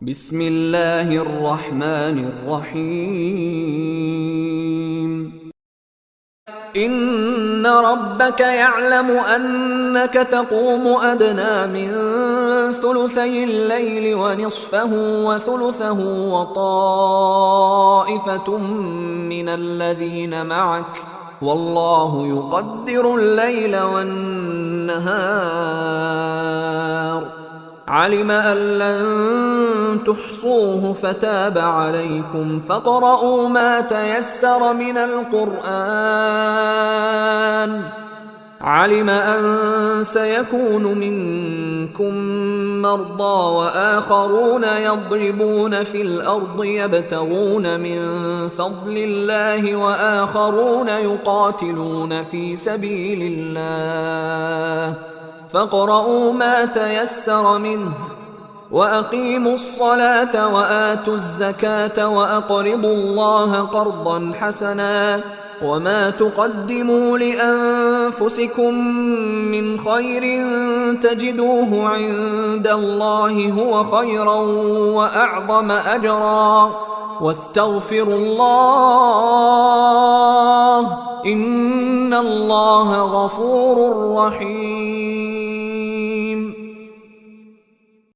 بسم الله الرحمن الرحيم. إن ربك يعلم أنك تقوم أدنى من ثلثي الليل ونصفه وثلثه وطائفة من الذين معك، والله يقدر الليل والنهار. علم أن لن تحصوه فتاب عليكم فاقرؤوا ما تيسر من القرآن. علم أن سيكون منكم مرضى وآخرون يضربون في الأرض يبتغون من فضل الله وآخرون يقاتلون في سبيل الله، فاقرؤوا ما تيسر منه وأقيموا الصلاة وآتوا الزكاة وأقرضوا الله قرضا حسنا، وما تقدموا لأنفسكم من خير تجدوه عند الله هو خيرا وأعظم أجرا، واستغفروا الله إن الله غفور رحيم.